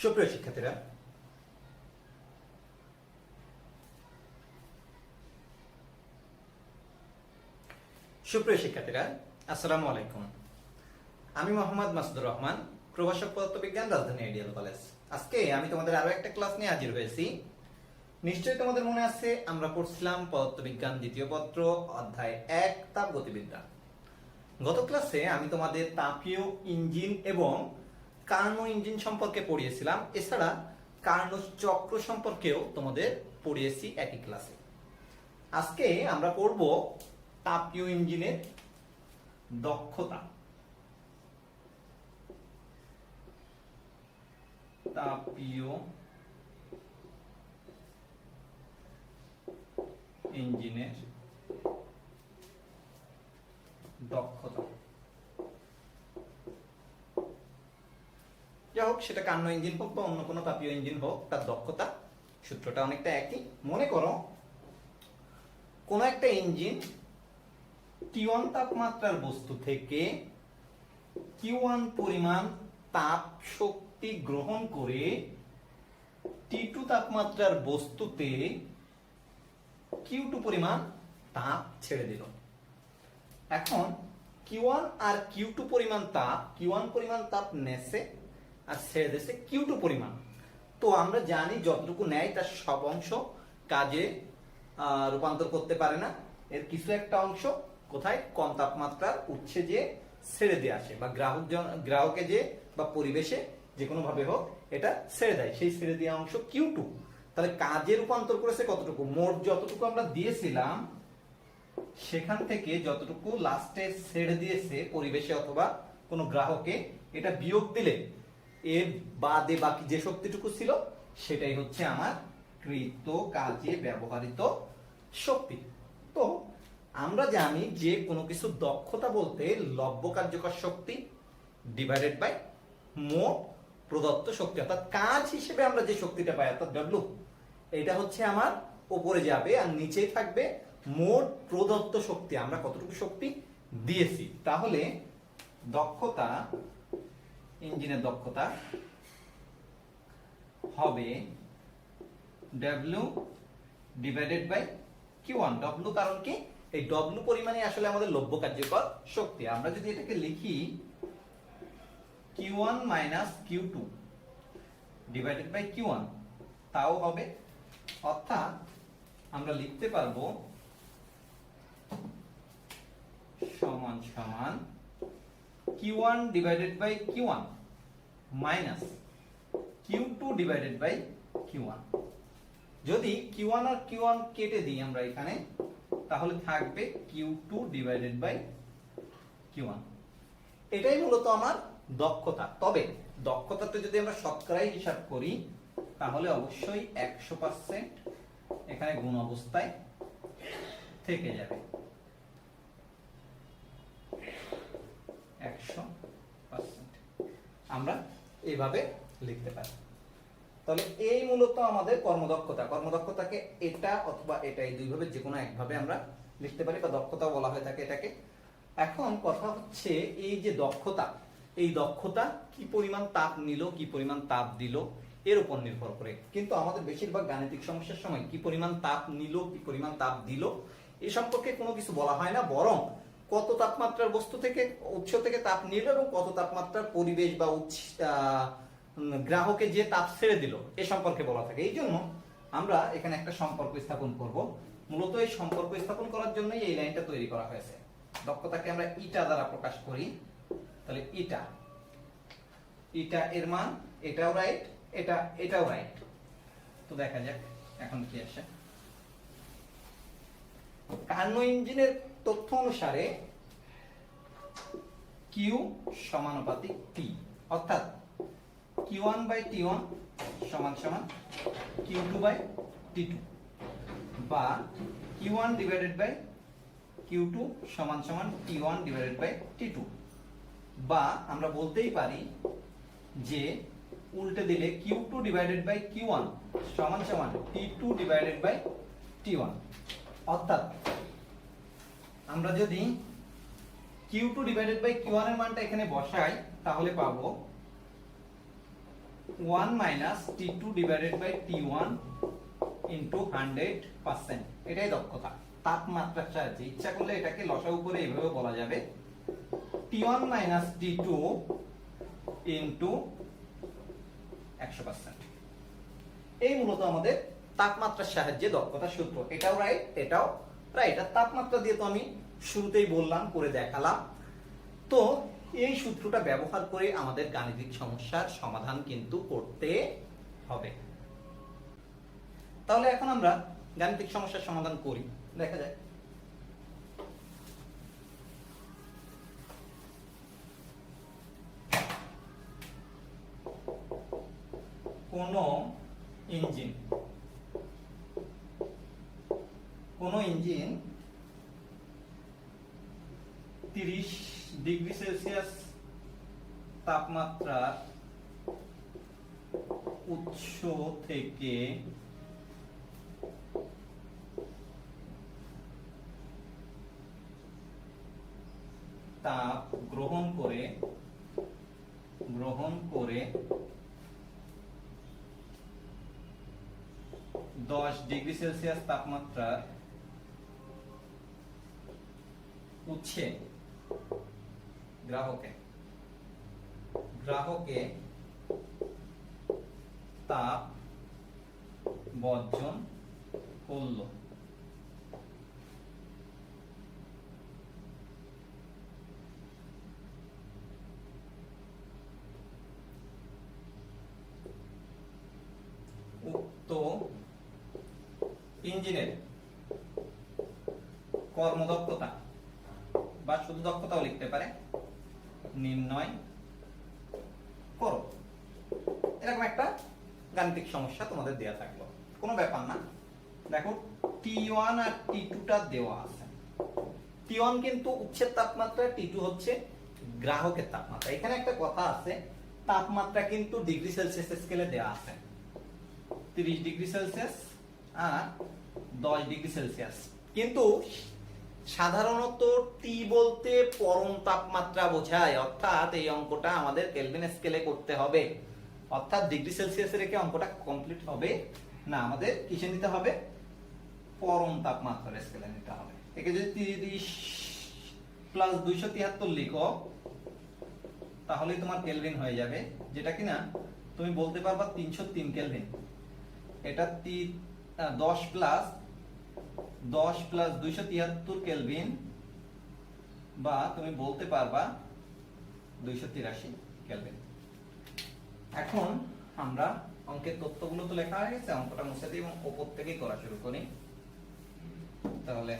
সুপ্রিয় শিক্ষার্থীরা, আসসালামু আলাইকুম। আমি মোহাম্মদ মাসুদুর রহমান, প্রভাষক পদার্থবিজ্ঞান, রাজধানী আইডিয়াল কলেজ। আজকে আমি তোমাদের আরো একটা ক্লাস নিয়ে হাজির হয়েছি। নিশ্চয়ই তোমাদের মনে আছে, আমরা পড়ছিলাম পদার্থবিজ্ঞান দ্বিতীয় পত্র, অধ্যায় 1 তাপগতিবিদ্যা। গত ক্লাসে আমি তোমাদের তাপীয় ইঞ্জিন এবং কার্নো ইঞ্জিন সম্পর্কে পড়িয়েছিলাম। এছাড়া কার্নো চক্র সম্পর্কেও তোমাদের পড়িয়েছি একই ক্লাসে। আজকে আমরা পড়ব তাপীয় ইঞ্জিনের দক্ষতা। তাপীয় ইঞ্জিনের দক্ষতা। যাই হোক, সেটা কার্নো ইঞ্জিন হোক বা অন্য কোনো তাপীয় ইঞ্জিন হোক, তার দক্ষতা সূত্রটা অনেকটা একই। মনে করো, কোন একটা ইঞ্জিন T1 তাপমাত্রার বস্তু থেকে Q1 পরিমাণ তাপ শক্তি গ্রহণ করে T2 তাপমাত্রার বস্তুতে Q2 পরিমাণ তাপ ছেড়ে দিল। এখন Q1 আর Q2 পরিমাণ তাপ, Q1 পরিমাণ তাপ নেছে আর ছেড়ে দিয়েছে Q2 পরিমাণ। তো আমরা জানি যতটুকু নেয় তার সব অংশ কাজে রূপান্তর করতে পারে না। এর কিছু একটা অংশ কোথায়, কম তাপমাত্রার উৎসে যে ছেড়ে দিয়ে আসে, বা গ্রাহকে যে বা পরিবেশে যে কোনো ভাবে হোক এটা ছেড়ে দেয়, সেই ছেড়ে দেওয়া অংশ Q2। তাহলে কাজে রূপান্তর করেছে কতটুকু, মোট যতটুকু আমরা দিয়েছিলাম সেখান থেকে যতটুকু লাস্টে ছেড়ে দিয়েছে পরিবেশে অথবা কোনো গ্রাহকে, এটা বিয়োগ দিলে এর বাদে বাকি যে শক্তিটুকু ছিল সেটাই হচ্ছে আমার কৃত কাজে ব্যবহৃত শক্তি। তো আমরা জানি যে কোনো কিছু দক্ষতা বলতে লব্য কার্যকর শক্তি ডিভাইডেড বাই মোট প্রদত্ত শক্তি, অর্থাৎ কাজ হিসেবে আমরা যে শক্তিটা পাই অর্থাৎ ডব্লিউ, এটা হচ্ছে আমার উপরে যাবে আর নিচেই থাকবে মোট প্রদত্ত শক্তি, আমরা কতটুকু শক্তি দিয়েছি। তাহলে দক্ষতা, ইঞ্জিনের দক্ষতা হবে W divided by Q1। W কারণ কি, এই ডব্লিউ পরিমাণে আসলে আমাদের লব্য কার্যকর শক্তি। আমরা যদি এটাকে লিখি Q1 minus Q2 divided by Q1, তাও হবে, অর্থাৎ আমরা লিখতে পারবো সমান সমান Q1 divided by Q1 minus Q2 divided by Q1। যদি Q1 আর Q1 কেটে দিই আমরা এখানে, তাহলে থাকবে Q2 ডিভাইডেড বাই Q1। এটাই মূলত আমার দক্ষতা। তবে দক্ষতাতে যদি আমরা শতকরাই হিসাব করি তাহলে অবশ্যই 100% এখানে গুণ অবস্থায় থেকে যাবে, 100% আমরা এইভাবে লিখতে পারি। তাহলে এই মূলত আমাদের কর্মদক্ষতা। কর্মদক্ষতাকে এটা অথবা এটা, এই দুইভাবে যে কোনো একভাবে আমরা লিখতে পারি, বা দক্ষতা বলা হয়ে থাকে এটাকে। এখন কথা হচ্ছে এই যে দক্ষতা, এই দক্ষতা কি পরিমাণ তাপ নিল, কি পরিমাণ তাপ দিল এর উপর নির্ভর করে। কিন্তু আমাদের বেশিরভাগ গাণিতিক সমস্যার সময় কি পরিমাণ তাপ নিল, কি পরিমাণ তাপ দিল এই সম্পর্কে কোনো কিছু বলা হয় না, বরং কত তাপমাত্রার বস্তু থেকে, উৎস থেকে তাপ নিল এবং কত তাপমাত্রার পরিবেশ বা গ্রাহকে যে তাপ ছেড়ে দিল এ সম্পর্কে বলা থাকে। এই জন্য আমরা এখানে একটা সম্পর্ক স্থাপন করব। মূলত এই সম্পর্ক স্থাপন করার জন্যই এই লাইনটা তৈরি করা হয়েছে। দক্ষতাকে আমরা ইটা দ্বারা প্রকাশ করি। তাহলে ইটা এর মান, এটাও রাইট, এটাও রাইট। তো দেখা যাক এখন কি আসে। কার্নো ইঞ্জিনের তথ্য অনুসারে Q সমানুপাতিক T, অর্থাৎ Q1 বাই T1 সমান সমান Q2 বাই T2, বা Q1 ডিভাইডেড বাই Q2 সমান সমান T1 ডিভাইডেড বাই T2, বা আমরা বলতেই পারি যে উল্টে দিলে Q2 ডিভাইডেড বাই Q1 সমান সমান T2 ডিভাইডেড বাই T1। অর্থাৎ আমরা যদি Q2 ডিভাইডেড বাই Q1 এর মানটা এখানে বসাই তাহলে পাবো 1 minus T2 divided by T1 into 100%। এটাই দক্ষতা তাপমাত্রার সাহায্যে। ইচ্ছা করলে এটাকে লসাগু করে এইভাবে বলা যাবে T1 মাইনাস T2 ইনটু 100%। এই মূলত আমাদের তাপমাত্রার সাহায্যে দক্ষতা সূত্র। এটাও রাইট, এটাও রাইট। আর তাপমাত্রা দিয়ে তো আমি শুরুতেই বললাম, করে দেখালাম। তো এই সূত্রটা ব্যবহার করে আমাদের গাণিতিক সমস্যার সমাধান কিন্তু করতে হবে। তাহলে এখন আমরা গাণিতিক সমস্যার সমাধান করি, দেখা যায়। কোন ইঞ্জিন 30 ডিগ্রি সেলসিয়াস তাপমাত্রার উৎস থেকে তাপ গ্রহণ করে 10 ডিগ্রি সেলসিয়াস তাপমাত্রার উৎসে গ্রাহকে তাপ বর্জন করল। উক্ত ইঞ্জিনের কর্মদক্ষতা বা শুধু দক্ষতাও লিখতে পারে নির্ণয় করো। এরকম একটা গাণিতিক সমস্যা তোমাদের দেয়া থাকলো, কোনো ব্যাপার না। দেখো T1 আর T2 টা দেওয়া আছে। T1 কিন্তু উৎসের তাপমাত্রা, T2 হচ্ছে গ্রাহকের তাপমাত্রা। এখানে একটা কথা আছে, তাপমাত্রা কিন্তু ডিগ্রি সেলসিয়াস স্কেলে দেওয়া আছে। 30 ডিগ্রি সেলসিয়াস আর 10 ডিগ্রি সেলসিয়াস। কিন্তু সাধারণত টি বলতে পরম তাপমাত্রা বোঝায়, অর্থাৎ এই অঙ্কটা আমাদের কেলভিন স্কেলে করতে হবে। অর্থাৎ ডিগ্রি সেলসিয়াসে রেখে অঙ্কটা কমপ্লিট হবে না, আমাদের কিসে নিতে হবে? পরম তাপমাত্রার স্কেলে নিতে হবে। একে যদি 30 প্লাস 273 লিখো তাহলেই তোমার কেলভিন হয়ে যাবে, যেটা কিনা তুমি বলতে পারবা 303 কেলভিন। এটা 10 প্লাস 273 কেলভিন, বা তুমি বলতে পারবা 283 কেলভিন। এখন আমরা অঙ্কের তথ্যগুলো তো লেখা হয়ে গেছে, অঙ্কটা মুছে দিই এবং উপর থেকেই করা শুরু করি। তাহলে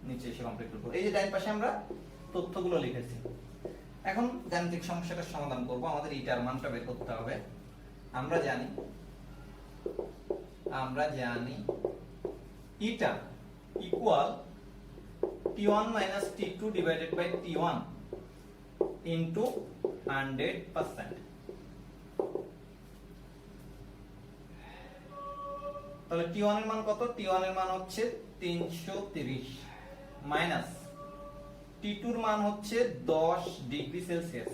নিচে এসে কমপ্লিট করব। এই যে ডান পাশে আমরা তথ্যগুলো লিখেছি। এখন গাণিতিক সমস্যাটার সমাধান করব। আমাদের ইটার মানটা বের করতে হবে। আমরা জানি ইটা equal T1 minus T2 divided by T1 into 100%। তাহলে T1 এর মান কত? T1 এর মান হচ্ছে 330 মাইনাস T2 এর মান হচ্ছে 10 ডিগ্রি সেলসিয়াস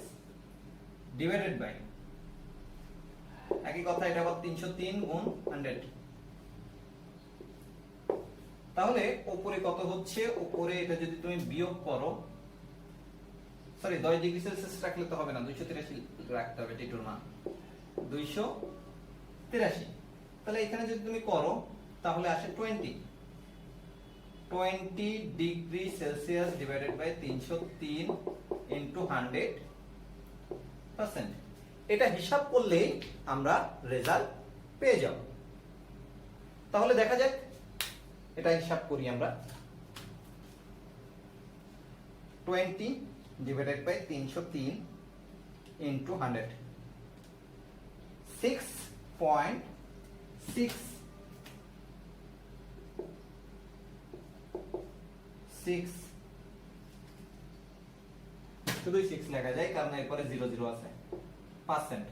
ডিভাইডেড বাই, একই কথা, এটা আবার 303 গুণ 100। তাহলে উপরে কত হচ্ছে? উপরে এটা যদি তুমি বিয়োগ করো, সরি 10 ডিগ্রি সেলসিয়াস রাখলে তো হবে না, 283 রাখতে হবে T2 এর মান 283। তাহলে এখানে যদি তুমি করো তাহলে আসে 20 degree Celsius divided by 303 into 100%। এটা হিসাব করলেই আমরা রেজাল্ট পেয়ে যাব। তাহলে দেখা যাক, এটা হিসাব করি আমরা। 20 ডিভাইডেড বাই 303 ইনটু 100, 6.6 শুধুই 6 লেখা যায় কারণ এরপরে 00 আছে, পার্সেন্ট।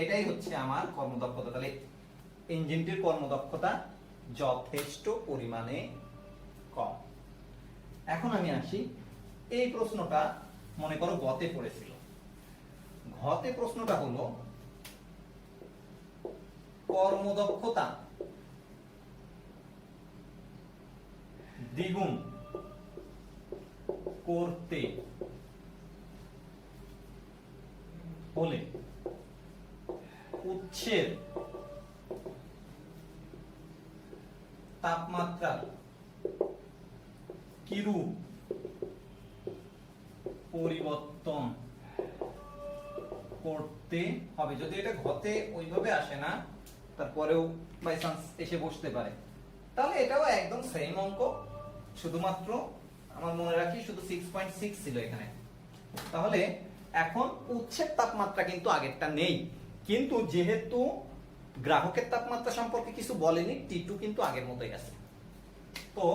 এটাই হচ্ছে আমার কর্মদক্ষতা। তাহলে ইঞ্জিনটির কর্মদক্ষতা যথেষ্ট পরিমাণে কম। এখন আমি আসি, এই প্রশ্নটা মনে করো গতে পড়েছিল। ঘতে প্রশ্নটা হলো কর্মদক্ষতা দ্বিগুণ করতে হলে উৎসের তাপমাত্রার কিরূপ পরিবর্তন করতে হবে। যদি এটা ঘতে ওইভাবে আসে না, তারপরেও বাই চান্স এসে বসতে পারে, তাহলে এটাও একদম সেম অঙ্ক, শুধুমাত্র আমার মনে রাখি শুধু 6.6 ছিল এখানে। তাহলে এখন উৎসের তাপমাত্রা কিন্তু আগেরটা নেই, কিন্তু যেহেতু গ্রাহকের তাপমাত্রা সম্পর্কে কিছু বলেনি, T2 কিন্তু আগের মতোই আছে। তো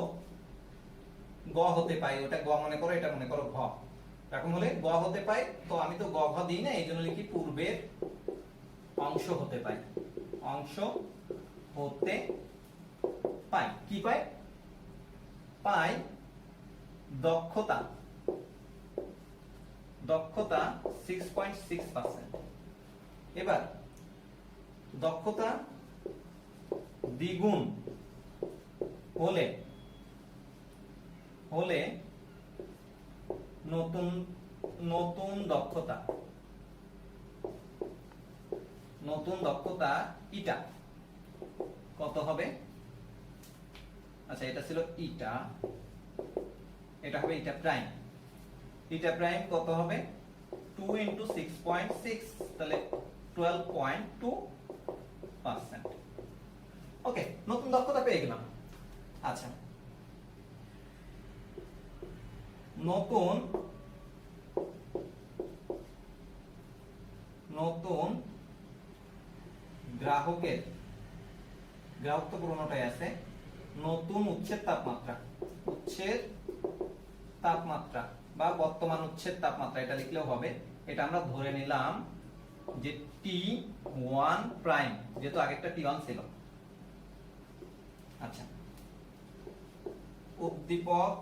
গ হতে পাই, ওটা গ মনে করো, এটা মনে করো ঘ, এরকম হলে গ হতে পাই। তো আমি তো গ ঘ দিই না, এই জন্য লিখি পূর্বের অংশ হতে পাই, অংশ হতে পাই। কি পাই? পাই দক্ষতা, দক্ষতা 6.6%। এবার দক্ষতা দ্বিগুণ হলে নতুন নতুন দক্ষতা ইটা কত হবে? আচ্ছা, এটা ছিল ইটা, এটা হবে ইটা প্রাইম। ইটা প্রাইম কত হবে? 2 into 6.6, তাহলে 12.2%। ওকে, নতুন দক্ষতা পেয়ে গেলাম। আচ্ছা, নতুন গ্রাহকের, গ্রাহক তো পুরোনোটাই আছে, নতুন উৎসের তাপমাত্রা বা বর্তমান উৎসের তাপমাত্রা, এটা লিখলেও হবে। এটা আমরা ধরে নিলাম যে T1 প্রাইম, যেহেতু আগেরটা T1 ছিল। আচ্ছা, উদ্দীপক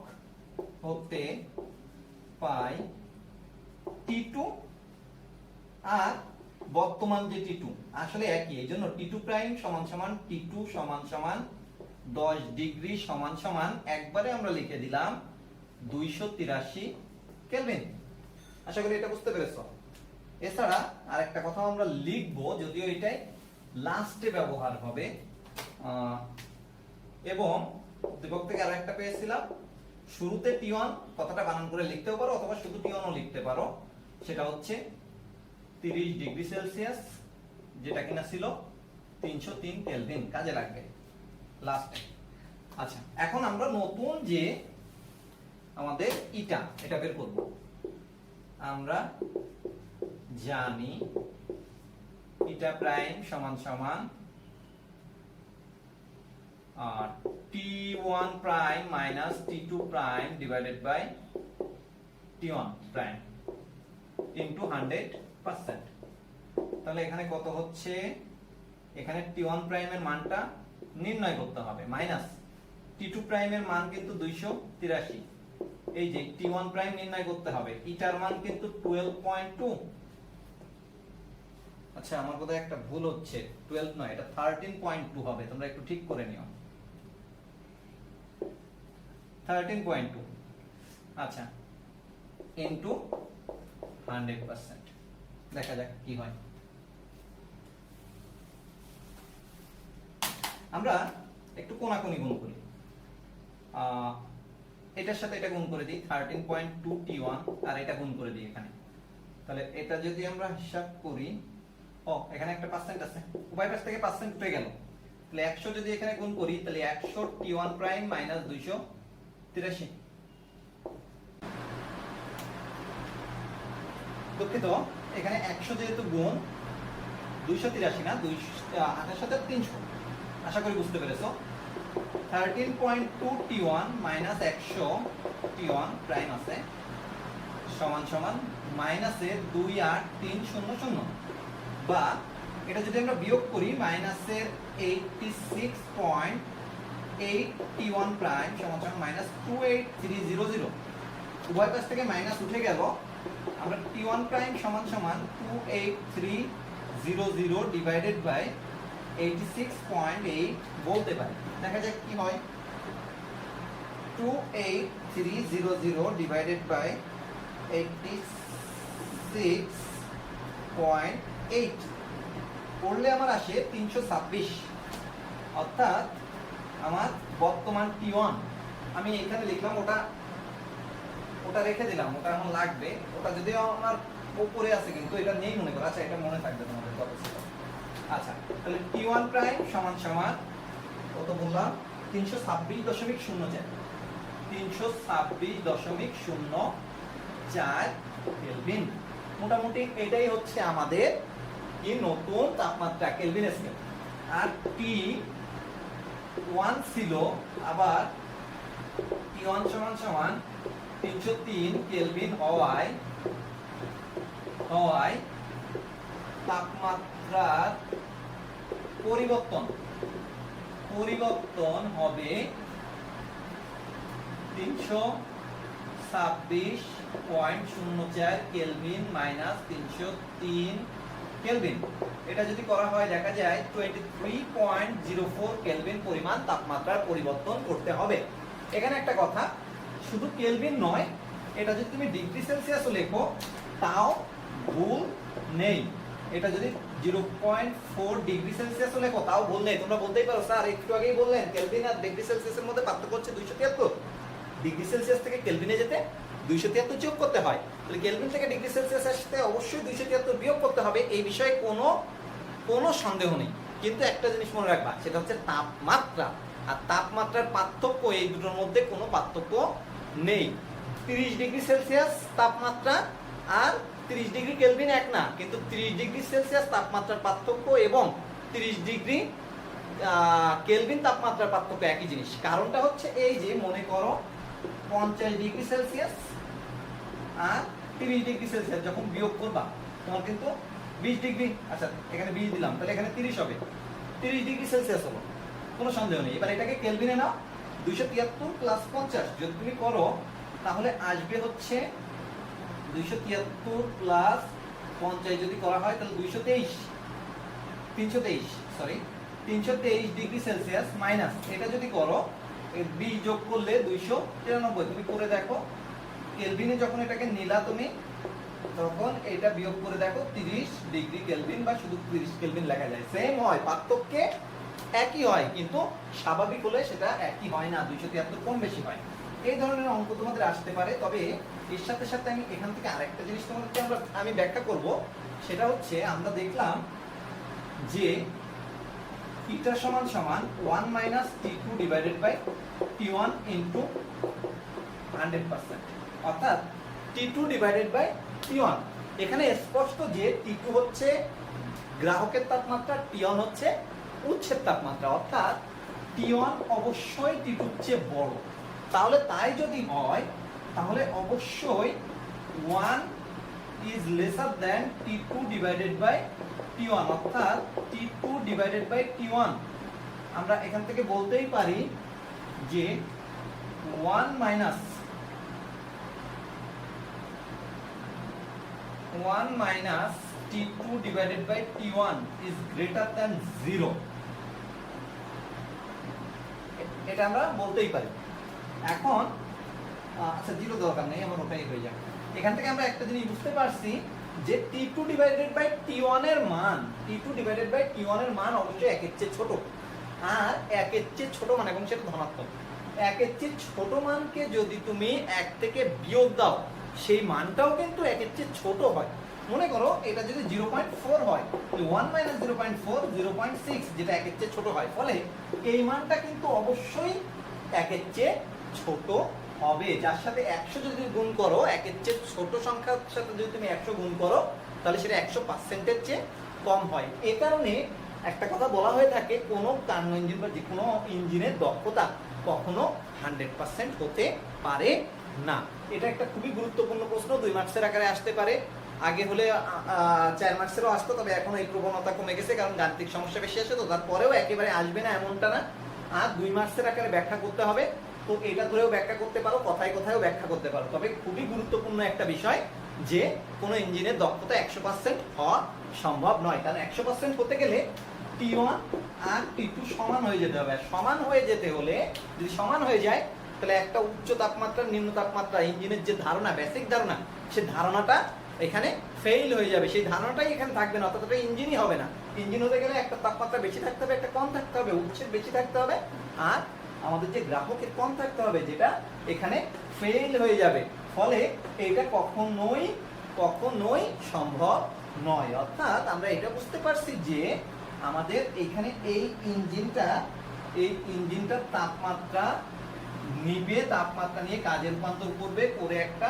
হতে পাই T2 আর বর্তমান যে T2 আসলে একই, এই জন্য T2 প্রাইম সমান সমান T2 সমান সমান 10 ডিগ্রি সমান সমান একবারে আমরা লিখে দিলাম 283 কেলভিন। আশা করি এটা বুঝতে পেরেছো। এছাড়া আরেকটা কথা আমরা লিখবো, যদিও এটাই লাস্টে ব্যবহার হবে, এবং উদ্দীপক থেকে আরেকটা পেয়েছিলাম, শুরুতে T1 কথাটা বানান করে লিখতেও পারো অথবা শুধু T1 ও লিখতে পারো। সেটা হচ্ছে 30 ডিগ্রি সেলসিয়াস, যেটা কিনা ছিল 303 কেলভিন, কাজে লাগবে লাস্টে। আচ্ছা, এখন আমরা নতুন যে আমাদের ইটা, এটা বের করব। আমরা জানি ইটা প্রাইম সমান সমান আর T1 prime minus T2 prime divided by T1 prime into 100%। তাহলে এখানে কত হচ্ছে? এখানে T1 প্রাইমের মানটা নির্ণয় করতে হবে, মাইনাস T2 প্রাইমের মান কিন্তু 283, এই যে T1 প্রাইম নির্ণয় করতে হবে, ইটার মান কিন্তু 12.2। আচ্ছা, আমার বোধহয় একটা ভুল হচ্ছে, 12 নয়, এটা 13.2 হবে, তোমরা একটু ঠিক করে নিও, 13.2। আচ্ছা, ইনটু 100%, দেখা যাক কি হয়। আমরা একটু কোনাকুনি গুণ করি, এটার সাথে এটা গুণ করে দিই, 13.2 T1 আর এটা গুণ করে দিই এখানে। তাহলে এটা যদি আমরা হিসাব করি, এখানে একটা পার্সেন্ট আছে, উভয় পাশ থেকে পার্সেন্ট উঠে গেল, তাহলে 100 যদি এখানে গুণ করি, তাহলে 100 T1 প্রাইম মাইনাস 283। দুঃখিত, এখানে 100 যেহেতু গুণ 283 না, 228 সাথে 300। আশা করি বুঝতে পেরেছো। 13.2 T1 মাইনাস 100 T1 প্রাইম আছে সমান সমান মাইনাসের 28300, বা এটা যদি আমরা বিয়োগ করি মাইনাসের 86.8 T1 প্রাইম সমান সমান মাইনাস 28300। উভয় পাশ থেকে মাইনাস উঠে গেল, আমরা T1 প্রাইম সমান সমান 28300 ডিভাইডেড বাই 86.8 বলতে পারি। দেখা যাক কি হয়। 28300 ডিভাইডেড বাই 86.8 করলে আমার আসে 326। অর্থাৎ আমার বর্তমান T1, আমি এখানে লিখলাম, ওটা রেখে দিলাম, ওটা এখন লাগবে। ওটা যদিও আমার উপরে আছে কিন্তু এটা নেই মনে করো। আচ্ছা, এটা মনে থাকবে তোমাদের কত ছিল। আচ্ছা, তাহলে T1 প্রাইম সমান সমান কত বললাম? 326.04 326.04 কেলভিন। মোটামুটি এটাই হচ্ছে আমাদের কি নতুন তাপমাত্রা কেলভিন স্কেল। আর T1 ছিল আবার T1 সমান সমান 303 কেলভিন হওয়ায় তাপমাত্রার পরিবর্তন হবে 326.04 কেলভিন মাইনাস 303 কেলভিন। এটা যদি করা হয় দেখা যায় 23.04 কেলভিন পরিমাণ তাপমাত্রার পরিবর্তন করতে হবে। এখানে একটা কথা, শুধু কেলভিন নয়, এটা যদি তুমি ডিগ্রি সেলসিয়াসও লেখো তাও ভুল নেই। এটা যদি 0.4 ডিগ্রি সেলসিয়াসও লেখো তাও ভুল নেই। তোমরা বলতেই পারো স্যার একটু আগেই বললেন কেলভিন আর ডিগ্রি সেলসিয়াসের মধ্যে পার্থক্য হচ্ছে 273। ডিগ্রি সেলসিয়াস থেকে কেলভিনে যেতে 273 যোগ করতে হয়। তাহলে কেলভিন থেকে ডিগ্রি সেলসিয়াস আসতে অবশ্যই 273 বিয়োগ করতে হবে, এই বিষয়ে কোনো সন্দেহ নেই। কিন্তু একটা জিনিস মনে রাখবা, সেটা হচ্ছে তাপমাত্রা। আর তাপমাত্রার পার্থক্য, এই দুটোর মধ্যে কোনো পার্থক্য নেই। 30 ডিগ্রি সেলসিয়াস তাপমাত্রা আর 30 ডিগ্রি কেলভিন এক না, কিন্তু 30 ডিগ্রি সেলসিয়াস তাপমাত্রার পার্থক্য এবং 30 ডিগ্রি কেলভিন তাপমাত্রার পার্থক্য একই জিনিস। কারণটা হচ্ছে এই যে মনে করো 50 ডিগ্রি সেলসিয়াস আর 30 ডিগ্রি সেলসিয়াস যখন বিয়োগ করবা তোমার কিন্তু 20 ডিগ্রি, আচ্ছা এখানে 20 দিলাম, তাহলে এখানে 30 হবে। 30 ডিগ্রি সেলসিয়াস হলো, কোনো সন্দেহ নেই। এবার এটাকে কেলভিনে নাও, 273 প্লাস 50 যদি তুমি করো তাহলে আসবে হচ্ছে 273 প্লাস 50 যদি করা হয় তাহলে 323 ডিগ্রি সেলসিয়াস মাইনাস এটা যদি করো 20 যোগ করলে 293। তুমি করে দেখো কেলভিনে যখন এটাকে নিলা তুমি তখন এটা বিয়োগ করে দেখো 30 ডিগ্রি কেলভিন বা শুধু 30 কেলভিন লেখা যায়, সেম হয়, পার্থক্যে একই হয়, কিন্তু স্বাভাবিক হলে সেটা একই হয় না, 273 কম বেশি হয়। এই ধরনের অঙ্ক তোমাদের আসতে পারে। তবে এর সাথে সাথে আমি এখান থেকে আরেকটা জিনিস তোমাদেরকে আমি ব্যাখ্যা করব। সেটা হচ্ছে আমরা দেখলাম যে এটা সমান সমান 1 minus T2 divided by T1 into 100%, অর্থাৎ T2 ডিভাইডেড বাই T1। এখানে স্পষ্ট যে T2 হচ্ছে গ্রাহকের তাপমাত্রা, T1 হচ্ছে উৎসের তাপমাত্রা, অর্থাৎ T1 অবশ্যই T2 এর চেয়ে বড়। তাহলে তাই যদি হয় তাহলে অবশ্যই 1 is lesser than T2 divided by T1, অর্থাৎ T2 divided by T1 আমরা এখান থেকে বলতেই পারি যে 1 minus T2 divided by T1 is greater than 0, এটা আমরা বলতেই পারি। এখন আচ্ছা 0 দরকার নেই, আমার ওটাই হয়ে যাবে। এখান থেকে আমরা একটা জিনিস বুঝতে পারছি যে T2 ডিভাইডেড বাই T1 এর মান, T2 ডিভাইডেড বাই T1 এর মান অবশ্যই 1 এর চেয়ে ছোট। আর 1 এর চেয়ে ছোট মানে এবং সেটা ধনাত্মক, 1 এর চেয়ে ছোট মানকে যদি তুমি 1 থেকে বিয়োগ দাও সেই মানটাও কিন্তু 1 এর চেয়ে ছোট হয়। মনে করো এটা যদি 0.4 হয়, 1 মাইনাস 0.4 0.6, যেটা 1 এর চেয়ে ছোট হয়, ফলে এই মানটা কিন্তু অবশ্যই 1 এর চেয়ে ছোট হবে। যার সাথে 100 যদি গুণ করো, 1 এর চেয়ে ছোট সংখ্যার সাথে যদি তুমি 100 গুণ করো তাহলে সেটা 100% এর চেয়ে কম হয়। এ কারণে একটা কথা বলা হয়ে থাকে, কোনো কার্নো ইঞ্জিন বা যে কোনো ইঞ্জিনের দক্ষতা কখনো 100% হতে পারে না। এটা একটা খুবই গুরুত্বপূর্ণ প্রশ্ন, 2 মার্কসের আকারে আসতে পারে। আগে হলে 4 মার্কসেরও আসতো, তবে এখন এই প্রবণতা কমে গেছে কারণ গাণিতিক সমস্যা বেশি আসে, তো তারপরেও একেবারে আসবে না এমনটা না। আর 2 মার্কসের আকারে ব্যাখ্যা করতে হবে, তো এটা ধরেও ব্যাখ্যা করতে পারো, কথায় কথায়ও ব্যাখ্যা করতে পারো। তবে খুবই গুরুত্বপূর্ণ একটা বিষয় যে কোনো ইঞ্জিনের দক্ষতা 100% হওয়া সম্ভব নয়, কারণ 100% হতে গেলে T1 আর T2 সমান হয়ে যেতে হবে। সমান হয়ে যেতে হলে, যদি সমান হয়ে যায় তাহলে একটা উচ্চ তাপমাত্রা নিম্ন তাপমাত্রা ইঞ্জিনের যে ধারণা, বেসিক ধারণা, সেই ধারণাটা এখানে ফেইল হয়ে যাবে। সেই ধারণাটাই এখানে থাকবে না, অর্থাৎ এটা ইঞ্জিনই হবে না। ইঞ্জিন হতে গেলে একটা তাপমাত্রা বেশি থাকতে হবে, একটা কম থাকতে হবে, উচ্চের বেশি থাকতে হবে, আর আমাদের যে গ্রাহকের কম থাকতে হবে, যেটা এখানে ফেইল হয়ে যাবে। ফলে এটা কখনোই সম্ভব নয়। অর্থাৎ আমরা এটা বুঝতে পারছি যে আমাদের এখানে এই ইঞ্জিনটার তাপমাত্রা নিবে, তাপমাত্রা নিয়ে কাজে রূপান্তর করবে, করে একটা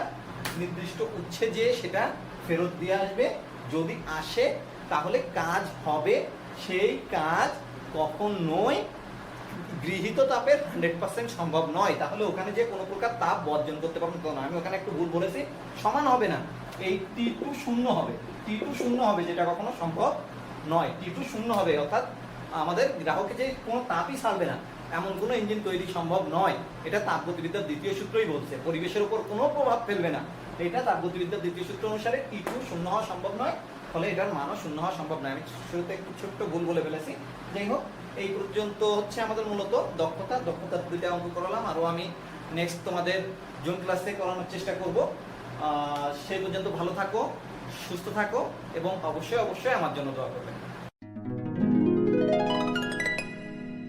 নির্দিষ্ট উচ্ছে যে সেটা ফেরত দিয়ে আসবে। যদি আসে তাহলে কাজ হবে। সেই কাজ কখনোই গৃহীত তাপের 100% সম্ভব নয়। তাহলে ওখানে যে কোনো প্রকার তাপ বর্জন করতে পারবো তা না। আমি ওখানে একটু ভুল বলেছি, সমান হবে না, এই T2 শূন্য হবে, T2 শূন্য হবে, যেটা কখনো সম্ভব নয়। T2 শূন্য হবে, অর্থাৎ আমাদের গ্রাহকে যে কোনো তাপই ছাড়বে না, এমন কোনো ইঞ্জিন তৈরি সম্ভব নয়। এটা তাপগতিবিদ্যার দ্বিতীয় সূত্রই বলছে, পরিবেশের উপর কোনো প্রভাব ফেলবে না। এটা তাপগতিবিদ্যার দ্বিতীয় সূত্র অনুসারে T2 শূন্য হওয়া সম্ভব নয়, ফলে এটার মানও শূন্য হওয়া সম্ভব নয়। আমি শুরুতে একটু ছোট্ট ভুল বলে ফেলেছি। যাই হোক, এই পর্যন্ত হচ্ছে আমাদের মূলত দক্ষতার 2টা অঙ্ক করালাম। আরও আমি নেক্সট তোমাদের জুন ক্লাসে করানোর চেষ্টা করব। সেই পর্যন্ত ভালো থাকো, সুস্থ থাকো এবং অবশ্যই আমার জন্য দোয়া করবে।